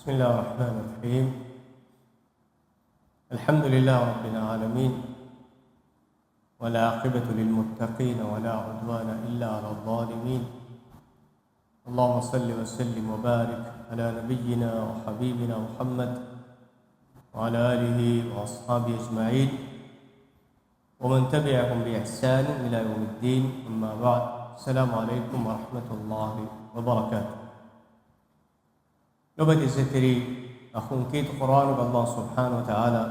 بسم الله الرحمن الرحيم. الحمد لله رب العالمين، والعاقبة للمتقين ولا عدوان إلا على الظالمين. اللهم صل وسلم وبارك على نبينا وحبيبنا محمد وعلى آله وأصحابه أجمعين ومن تبعهم بإحسان إلى يوم الدين. أما بعد، السلام عليكم ورحمة الله وبركاته. لبد الزكري أخون كيت قرآن الله سبحانه وتعالى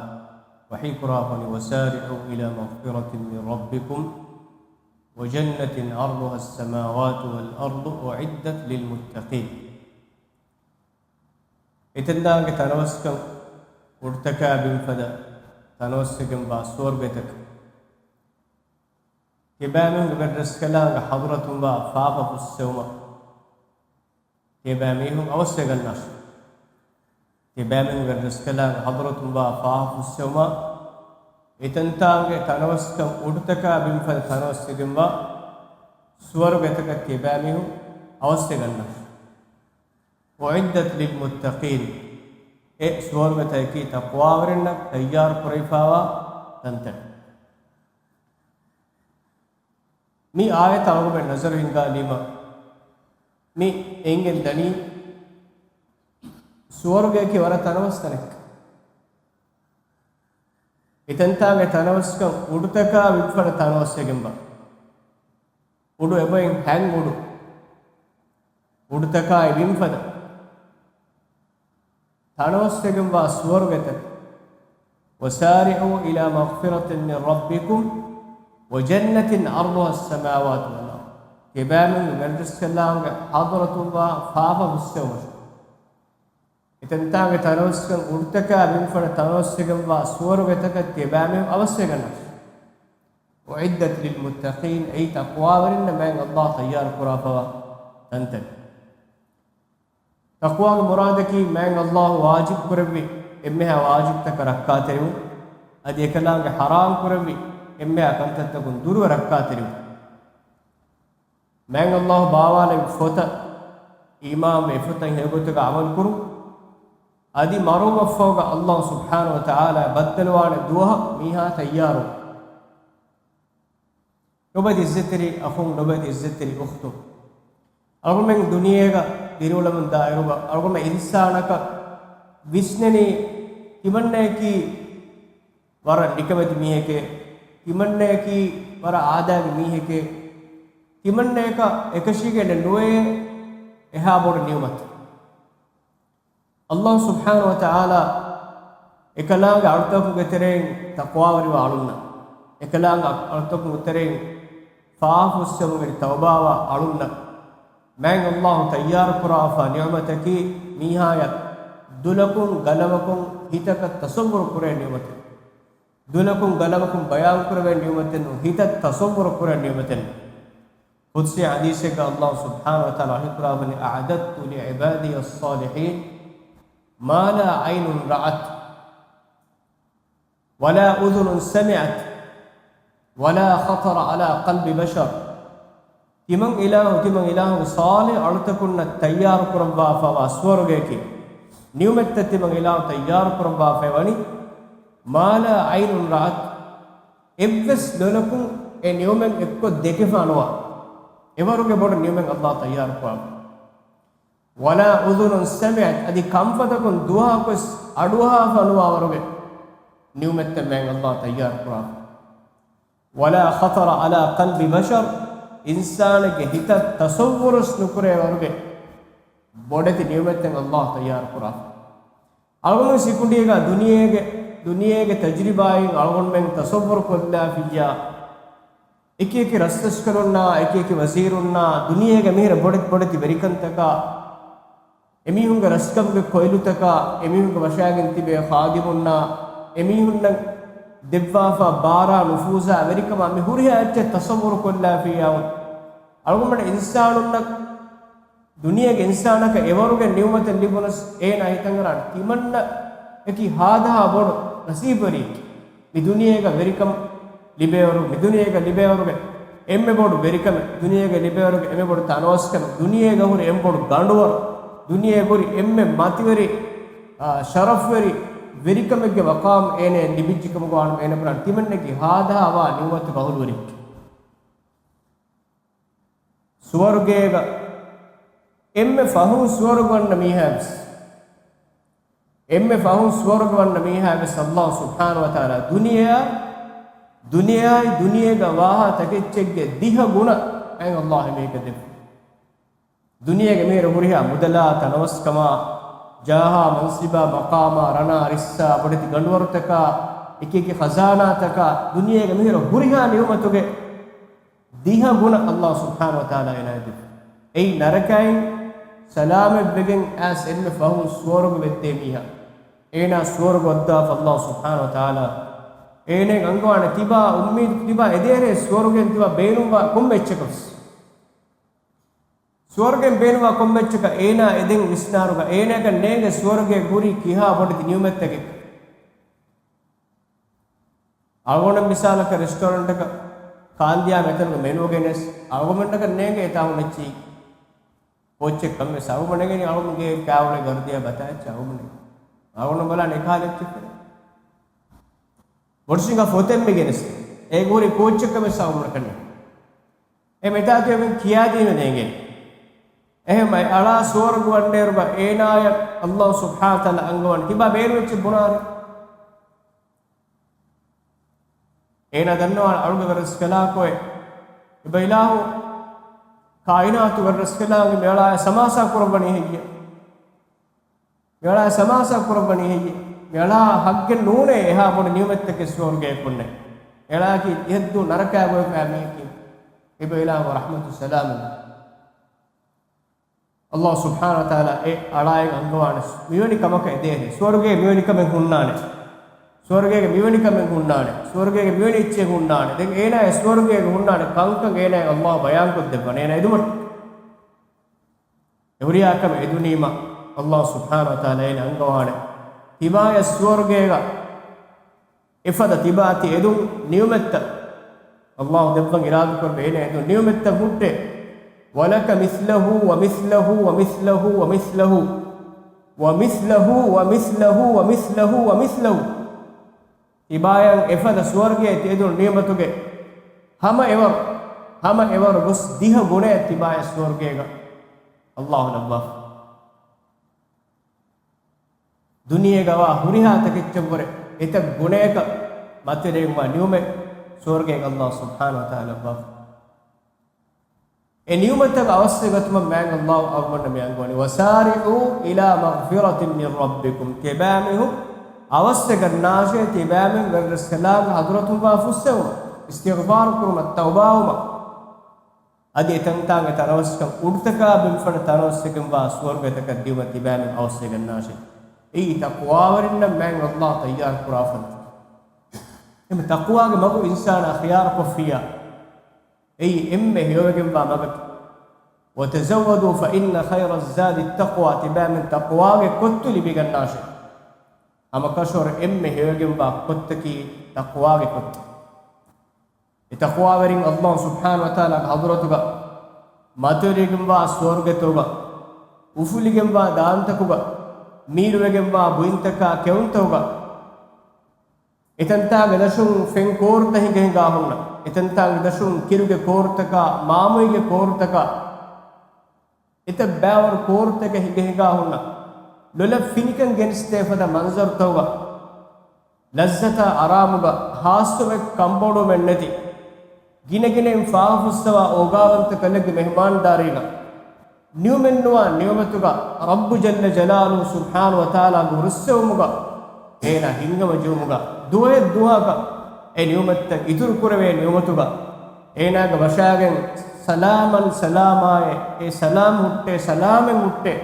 وحي قرآن وسارعوا إلى مغفرة من ربكم وجنة عرضها السماوات والأرض أعدت للمتقين. إتندان تنوسكم ارتكاب فدا تنوسكم باسور بيتك كبامن بدرس كلام حضرة با فاقة في السومة كباميهم أوسق الناس كبامن بدرس كلام حضرة با فاقة في السومة إتنتان تنوسكم ارتكاب فدا تنوسكم با سور بيتك كباميهم أوسق الناس وعدت للمتقين. سور بيتك تقوى ورنك تيار قريفاوا تنتن می آیت آگو میں نظر ہنگا لیما می انگل دنی سورگے کی ورہ تنوس کنک اتنتا میں تنوس کن اڑتکا ویپفر تنوس سگنبا اڑو ایبائن ہینگ اڑو اڑتکا ویپفر تنوس سگنبا سورگے تک وسارعوا إلى مغفرة من ربكم وجنة عرضها السماوات والأرض. كبامن مجلس كلام حضرة الله فافا بالسوش. إتنتاعك تنوسكن ارتكا بنفر تنوسكن واسور بتك كبامن أوسكن. وعدت للمتقين أي تقوى ورن من الله طيار قرافة تنتن. تقوى المراد كي من الله واجب كربي إمها واجب تكركاتريو أدي كلام حرام كربي إمّا أكنت تكون دور ركعتين. من الله باوال فوتا إمام فوتا هيبوتك عمل كرو أدي مروم فوق الله سبحانه وتعالى بدلوان دوها ميها تيارو. نبدي الزتري أخون نبدي الزتري أختو. أقول من دنيا ديرولا من دائرة. أقول من إنسانك ويسنني كمنّا كي ورا نكمة ميه كي किमन्ने की पर आदा मीहे के किमन्ने का एकशी के नोए एहा बोर नियमत अल्लाह सुब्हानहु व तआला एकलांग अर्थक गतरे तक़वा वरि वालुन्ना एकलांग अर्थक गतरे फाफुस्सम वरि तौबा व आलुन्ना मैं अल्लाह तैयार कुराफा नियमतकी मीहाया दुलकुन गलवकुन हितक तसव्वुर कुरे नियमत दुलकुम गलवकुम बयान करवे नियमतन हितत तसव्वुर करे नियमतन खुदसे हदीस का अल्लाह सुब्हानहु व तआला हिकराबन अअदतु लिइबादी अस्सालिहीन मा ला ऐनुन रअत वला उज़ुनुन समिअत वला खतर अला क़ल्बि बशर तिमं इलाहु सालिह अळतकुन्न तैयार करवा फवा स्वर्गे की नियमत तिमं इलाहु तैयार करवा फेवनी माला आइनुन रात एव्वेस दोनकुं ए नियमन एक्को देकेफानुवा एवरुगे बोड नियमन अल्लाह तैयार कुआ वला उज़ुनुन समिअत अदि कंफतकुं दुआ कुस अडुहा फनुवा वरुगे नियमत में अल्लाह तैयार कुआ वला खतर अला क़ल्बि बशर इंसान के हित तसव्वुरुस नुकुरे वरुगे बोडति नियमत अल्लाह तैयार कुआ अगुनु सिकुंडिगा दुनिया के तजरिबाई अलगुन में तसव्वुर कोल्ला फिया एक रस्तस करुन्ना एक वजीरुन्ना दुनिया के मेरे बड़ती बेरिकंतका एमीहुंग रस्कम के कोयलुतका एमीहुंग वशागिंति बे खादिमुन्ना एमीहुंग दिव्वाफा बारा नुफूजा अमेरिका में हुरिया अच्छे तसव्वुर कोल्ला फिया अलगुन में इंसानुन्ना दुनिया के इंसान का एवरुगे नियमत लिबुनस ए नाहितंगरा तिमन्ना एकी हादा बोड नसीबरी मी दुनिया का वेरिकम लिबेवरु मी दुनिया का लिबेवरु एम्मे बोड वेरिकम दुनिया का लिबेवरु एम्मे बोड तानोस्कम दुनिया का हुर एम बोड गांडवर दुनिया गोरी एम्मे मातिवरी sharaf veri verikamegge maqam ene libijjikam goan ene pran timenneki hada wa niwatu bahul verik suwargega emme fahun suwarganna mihabs emme fahun suwarganna mihabs Allah subhanahu wa ta'ala duniyega waha takechegge diha guna ay Allah meke def duniyege mere huriha mudala tanawaskama jaha mansiba maqama rana rissa boditi ganduwartaka ekeke khazana taka duniyege mere huriha niumatuge diha guna Allah subhanahu wa ta'ala inaydi ei narakai salame begen as emme fahun suwargu vette miha ena suwargu adda Allah subhanahu wa ta'ala ene angwana tiba ummid tiba edere suwargen tiba beenumwa kommechekos suwargen beenumwa kommecheka ena eden visnaruga enega nege suwarge guri kiha boditi niumettege algona misalaka restaurant ka kandiya metanuga menu genes algomenda ka nege etahu nechi poche kamme saumane geni algomge kaawle gardiya bataya chaumane algona bala nekhalech वर्षिंगा फोतेम में गेने से एक और कोच का में साउंड करने ए मेटा तो हम किया दी में देंगे ए मैं अला स्वर्ग वन्ने रुबा एनाय अल्लाह सुब्हानहु तआला अंगवन किबा बेर वेच बुनार एना दन्नो अळुग वरस्कला कोय इबैलाहु कायनातु वरस्कला के मेला समासा कुरबनी है ये मेला समासा कुरबनी है ये मेला हग्गे नूने एहा बोन नियमितके स्वर्गे कुन्ने एला की यद्दु नरका गो फैमी की इबैला व रहमतु सलाम अल्लाह सुब्हानहु व तआला ए अड़ाय अंगवान मियोनि कमक दे स्वर्गे मियोनि कम हुन्नाने स्वर्गे के मियोनि कम हुन्नाने स्वर्गे के मियोनि इच्छे हुन्नाने देख एना स्वर्गे के हुन्नाने कंक एना अल्लाह बयान को दे बने एना इदुमट एवरिया कम इदुनीमा अल्लाह सुब्हानहु व तआला एना अंगवान තිබාය ස්වර්ගයක ඉෆද තිබාති එදුන් නියමෙත්ත අල්ලාහ් දෙවන් ඉරාද කරේ නේ එදුන් නියමෙත්ත මුට්ටේ වලක මිස්ලහු වමිස්ලහු වමිස්ලහු වමිස්ලහු වමිස්ලහු වමිස්ලහු වමිස්ලහු වමිස්ලහු තිබායන් ඉෆද ස්වර්ගයේ එදුන් නියමතුගේ හැම එවර ගොස් දිහ ගුණේ තිබාය ස්වර්ගයක අල්ලාහ් නබ්බා दुनिया गवा हुरिहा तकिच्चबरे इत गुणेक मतिरेगमा न्यूमे स्वर्गे अल्लाह सुब्हानहु व तआला बा ए न्यूमतक अवश्यगतम मैंग अल्लाह अवमन मैंगवनि वसारिउ इला मगफिरतिन मिन रब्बिकुम तिबामिहु अवश्यगन्नाशे तिबामिन वरसलाम हजरतु वाफुसव इस्तिगफार कुरुम तौबाउमा अदि तंतांग तरवस्कम उडतका बिमफन तरवस्कम वा स्वर्गतक दिव तिबामिन अवश्यगन्नाशे ई तक़वा वरिन मैंग अल्लाह तैयार कुराफन एम तक़वा के मगु इंसान खियार कोफिया ई एम्मे हियोगम बा मगत वतज़वदु फइन खैर الزاد التقوى तिबा min तक़वा के कोत्तुलि बिगन्नाश हम कशोर एम्मे हियोगम बा कोत्तकी तक़वा के कोत्त ई तक़वा वरिन अल्लाह सुब्हानहु व तआला हज़रतुगा मातुरिगम बा स्वर्गतुगा उफुलिगम बा दांतकुगा मीरुवेगेम्बा बुइंतका केउंतोगा इतंता गदशुं फें कोर्त ही गहेगा हुन्ना इतंता गदशुं किरुगे कोर्तका मामुइगे कोर्तका इत बैवर कोर्तके ही गहेगा हुन्ना लोल फिनिकन गेंस्ते फदा मंजर तोगा लज्जता आरामुगा हास्तुवे कंबोडो मेन्नति गिने गिने फाफुस्तवा ओगावंत कलग मेहमानदारीगा न्यूमेन्नुवा न्यूमतुगा रब्बु जल्ल जलालु सुब्हानहु व तआला गुरुस्सवमुगा एना हिंगम जुमुगा दुए दुआगा ए न्यूमत्त इदुर कुरवे न्यूमतुगा एनाग वशागन सलामन सलामाए ए सलाम हुट्टे सलामे मुट्टे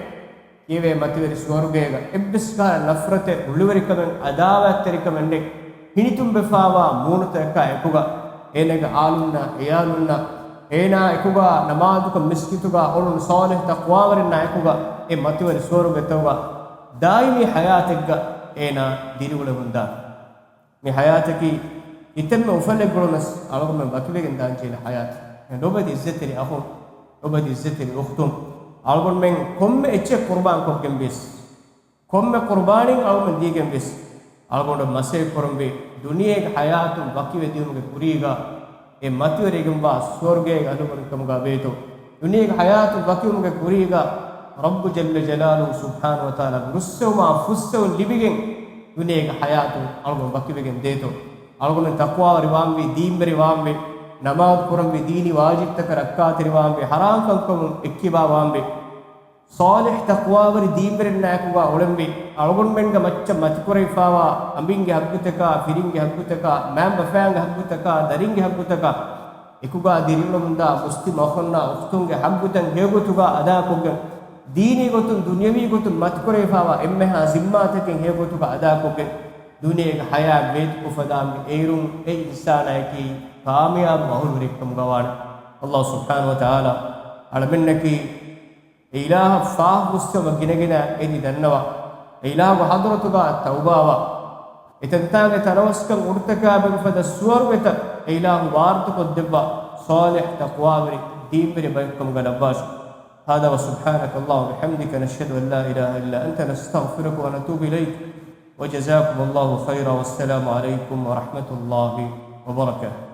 येवे मतिवेरि स्वर्गेगा एब्बिस्का नफरते उलुवरिकमन अदावत्तरिकमन्ने हिनितुम बेफावा मूनत का एकुगा एनेग आलुन्ना एयालुन्ना एना एकुगा नमाजुका मिस्कितुगा ओरुन सालिह तक़वा वरिन्ना एकुगा ए मतिवेरि स्वर्गतुगा दाइमी हयातिगा एना दिरुगुල मुंदा मे हयातकी इतन उफले गुलनस अलगम मतिवेगिन दांचेला हयात नोबदी इज्जतरी अखुन नोबदी इज्जतरी उख्तुम अलगम में कोम्मे एच्चे कुर्बान को केम्बिस komme qurbanin awmen digen bes algonda mase korombe duniyege hayatu bakiwe diumuge kuriga e matiweregum ba swarge alugon kamuga beto duniyege hayatu bakiumuge kuriga rabbu jalla jalaluhu subhanahu wa ta'ala nussuma fussu libigen duniyege hayatu algon bakiwegen deto algon taqwa riwambi diimberi wambe namaz korombe dini wajib tak rakkat riwambe haram kankum ekkiba wambe salih taqwa wari diimberi nakuga olembe algon menga macca matikore fawa ambinge haggutaka firinge haggutaka mamba faanga haggutaka daringe haggutaka ekuga dirilumunda muslim akhonna uftunge haggutan hegotuga ada kogge dini gotun dunyawi gotun matikore fawa emmeha zimmataken hegotuga ada kogge duniyege haya bet ufadam eirum e insanayki kamiyab mahul rekkum gawan Allah subhanahu wa ta'ala almennaki ilah faah mustama ginegina edi dannawa ilah hadratuga tawbawa itantaage tarawaskan urtaka ben fada suwargeta ilah wartu kodebba salih taqwa wari dimbere baykum galabash هذا وسبحانك اللهم وبحمدك نشهد ان لا اله الا انت نستغفرك ونتوب اليك وجزاكم الله خيرا والسلام عليكم ورحمه الله وبركاته